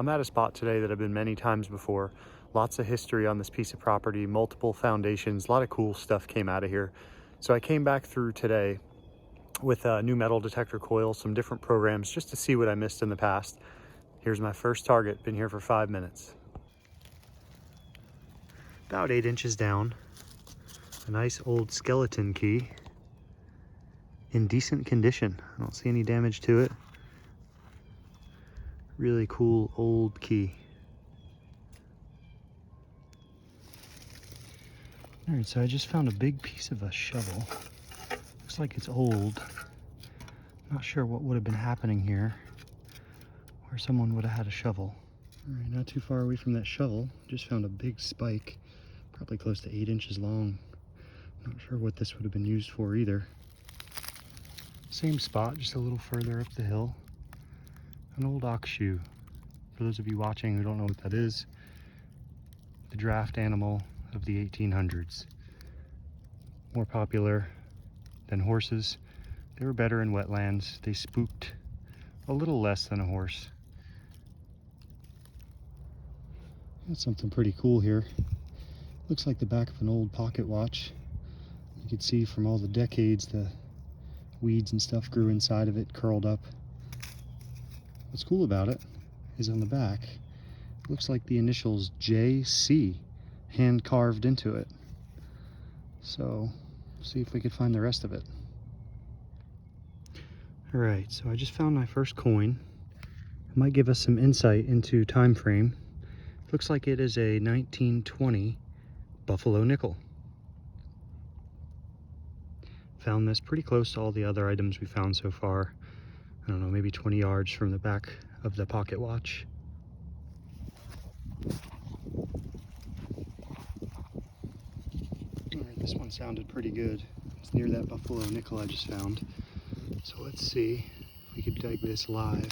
I'm at a spot today that I've been many times before. Lots of history on this piece of property, multiple foundations, a lot of cool stuff came out of here. So I came back through today with a new metal detector coil, some different programs just to see what I missed in the past. Here's my first target, been here for 5 minutes. About 8 inches down, a nice old skeleton key in decent condition. I don't see any damage to it. Really cool old key. All right, so I just found a big piece of a shovel. Looks like it's old. Not sure what would have been happening here, or someone would have had a shovel. All right, not too far away from that shovel, just found a big spike, probably close to 8 inches long. Not sure what this would have been used for either. Same spot, just a little further up the hill. An old ox shoe. For those of you watching who don't know what that is, the draft animal of the 1800s. More popular than horses. They were better in wetlands. They spooked a little less than a horse. That's something pretty cool here. Looks like the back of an old pocket watch. You can see from all the decades the weeds and stuff grew inside of it, curled up. What's cool about it is on the back, it looks like the initials JC hand carved into it. So, see if we could find the rest of it. All right, so I just found my first coin. It might give us some insight into time frame. Looks like it is a 1920 Buffalo nickel. Found this pretty close to all the other items we found so far. I don't know, maybe 20 yards from the back of the pocket watch. All right, this one sounded pretty good. It's near that Buffalo nickel I just found. So let's see if we could dig this live.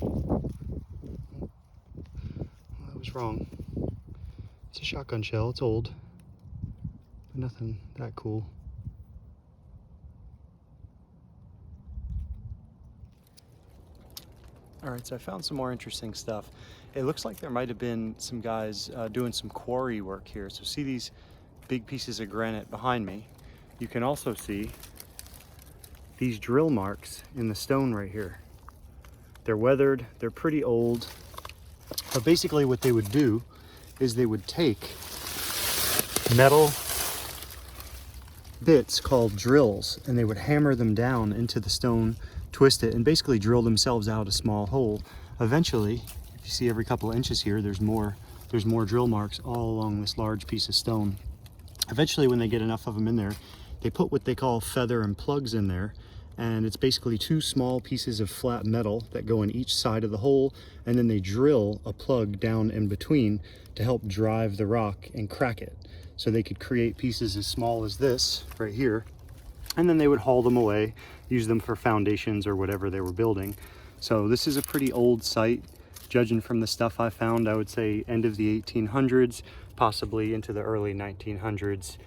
Well, I was wrong. It's a shotgun shell, it's old, but nothing that cool. All right, so I found some more interesting stuff. It looks like there might have been some guys doing some quarry work here. So see these big pieces of granite behind me? You can also see these drill marks in the stone right here. They're weathered, they're pretty old, but basically what they would do is they would take metal bits called drills and they would hammer them down into the stone, twist it, and basically drill themselves out a small hole. Eventually, if you see every couple of inches here, there's more drill marks all along this large piece of stone. Eventually, when they get enough of them in there, they put what they call feather and plugs in there, and it's basically two small pieces of flat metal that go in each side of the hole, and then they drill a plug down in between to help drive the rock and crack it. So they could create pieces as small as this right here, and then they would haul them away, use them for foundations or whatever they were building. So this is a pretty old site. Judging from the stuff I found, I would say end of the 1800s, possibly into the early 1900s.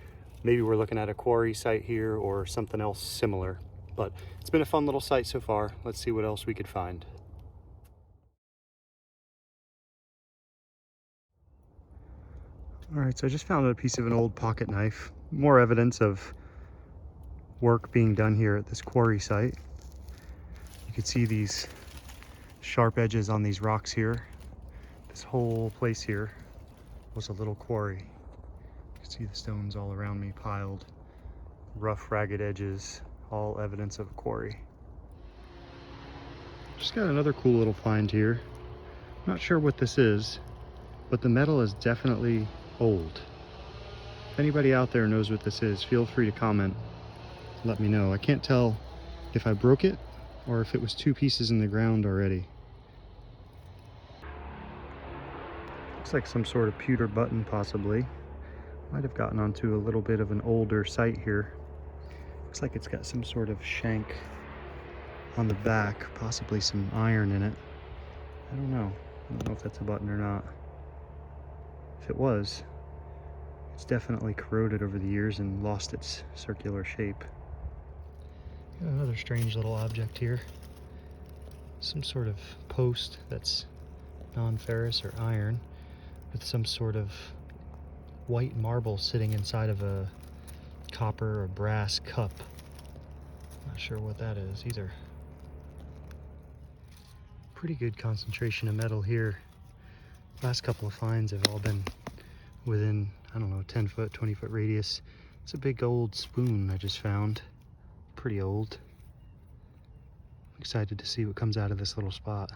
Maybe we're looking at a quarry site here or something else similar. But it's been a fun little site so far. Let's see what else we could find. All right, so I just found a piece of an old pocket knife. More evidence of work being done here at this quarry site. You can see these sharp edges on these rocks here. This whole place here was a little quarry. You can see the stones all around me piled, rough, ragged edges, all evidence of a quarry. Just got another cool little find here. Not sure what this is, but the metal is definitely old. If anybody out there knows what this is, feel free to comment. Let me know. I can't tell if I broke it or if it was two pieces in the ground already. Looks like some sort of pewter button possibly. Might have gotten onto a little bit of an older site here. Looks like it's got some sort of shank on the back, possibly some iron in it. I don't know. I don't know if that's a button or not. If it was, it's definitely corroded over the years and lost its circular shape. Got another strange little object here. Some sort of post that's non-ferrous or iron, with some sort of white marble sitting inside of a copper or brass cup. Not sure what that is either. Pretty good concentration of metal here. Last couple of finds have all been within, I don't know, 10 foot, 20 foot radius. It's a big old spoon I just found. Pretty old. I'm excited to see what comes out of this little spot.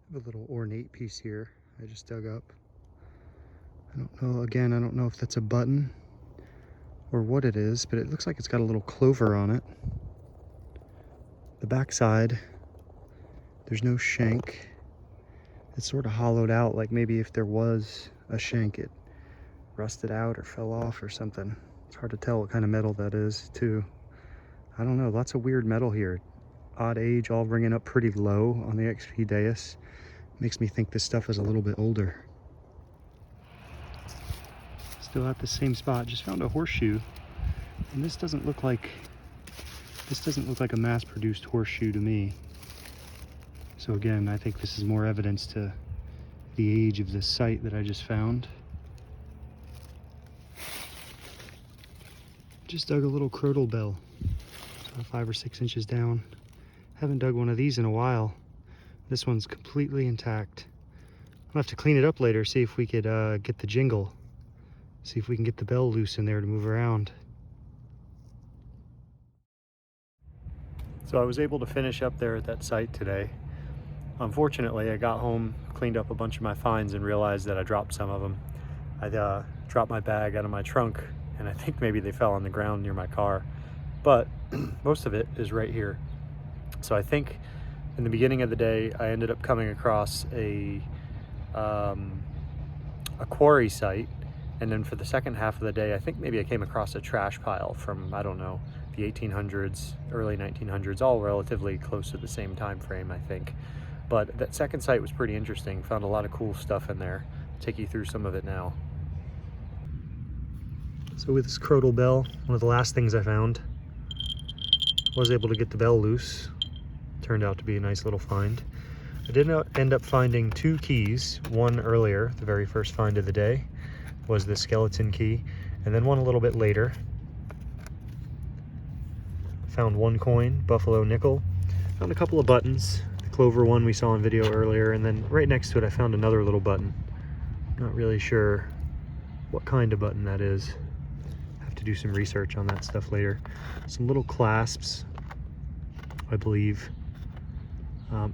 I have a little ornate piece here I just dug up. I don't know, again, I don't know if that's a button or what it is, but it looks like it's got a little clover on it. The back side, there's no shank. It's sort of hollowed out, like maybe if there was a shank, it rusted out or fell off or something. It's hard to tell what kind of metal that is, too. I don't know, lots of weird metal here. Odd age, all ringing up pretty low on the XP dais. Makes me think this stuff is a little bit older. Still at the same spot, just found a horseshoe. And this doesn't look like a mass-produced horseshoe to me. So again, I think this is more evidence to the age of this site that I just found. Just dug a little Crotal Bell, so 5 or 6 inches down. Haven't dug one of these in a while. This one's completely intact. I'll have to clean it up later, see if we could get the jingle. See if we can get the bell loose in there to move around. So I was able to finish up there at that site today. Unfortunately, I got home, cleaned up a bunch of my finds, and realized that I dropped some of them. I dropped my bag out of my trunk, and I think maybe they fell on the ground near my car. But most of it is right here. So I think in the beginning of the day, I ended up coming across a quarry site. And then for the second half of the day, I think maybe I came across a trash pile from, I don't know, the 1800s, early 1900s, all relatively close to the same time frame, I think. But that second site was pretty interesting. Found a lot of cool stuff in there. I'll take you through some of it now. So with this Crotal Bell, one of the last things I found, was able to get the bell loose. Turned out to be a nice little find. I did end up finding 2 keys. One earlier, the very first find of the day, was the skeleton key, and then one a little bit later. Found 1 coin, buffalo nickel. Found a couple of buttons, the clover one we saw in video earlier, and then right next to it I found another little button. Not really sure what kind of button that is. Have to do some research on that stuff later. Some little clasps, I believe.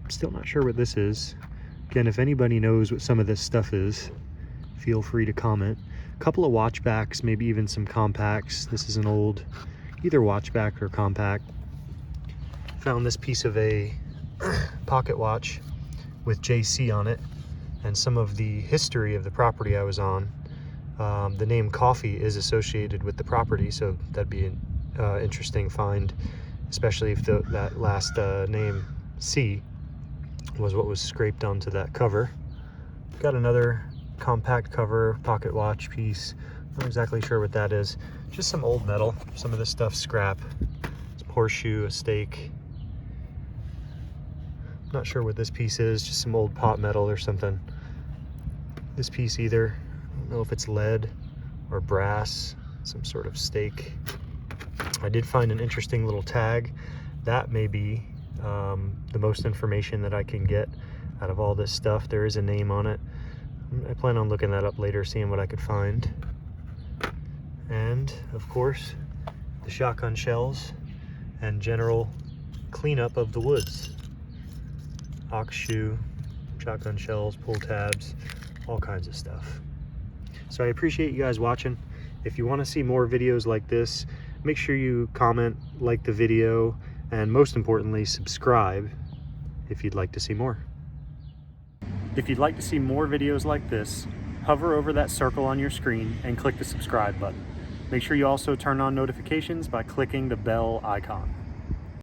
Still not sure what this is. Again, if anybody knows what some of this stuff is, feel free to comment. A couple of watch backs, maybe even some compacts. This is an old, either watch back or compact. Found this piece of a pocket watch with JC on it, and some of the history of the property I was on. The name Coffee is associated with the property, so that'd be an interesting find, especially if that last name, C, was what was scraped onto that cover. Got another compact cover pocket watch piece. Not exactly sure what that is. Just some old metal. Some of this stuff scrap. Some horseshoe, a stake. Not sure what this piece is. Just some old pot metal or something. This piece either, I don't know if it's lead or brass. Some sort of stake. I did find an interesting little tag. That may be the most information that I can get out of all this stuff. There is a name on it. I plan on looking that up later, seeing what I could find. And, of course, the shotgun shells and general cleanup of the woods. Ox shoe, shotgun shells, pull tabs, all kinds of stuff. So I appreciate you guys watching. If you want to see more videos like this, make sure you comment, like the video, and most importantly, subscribe if you'd like to see more. If you'd like to see more videos like this, hover over that circle on your screen and click the subscribe button. Make sure you also turn on notifications by clicking the bell icon.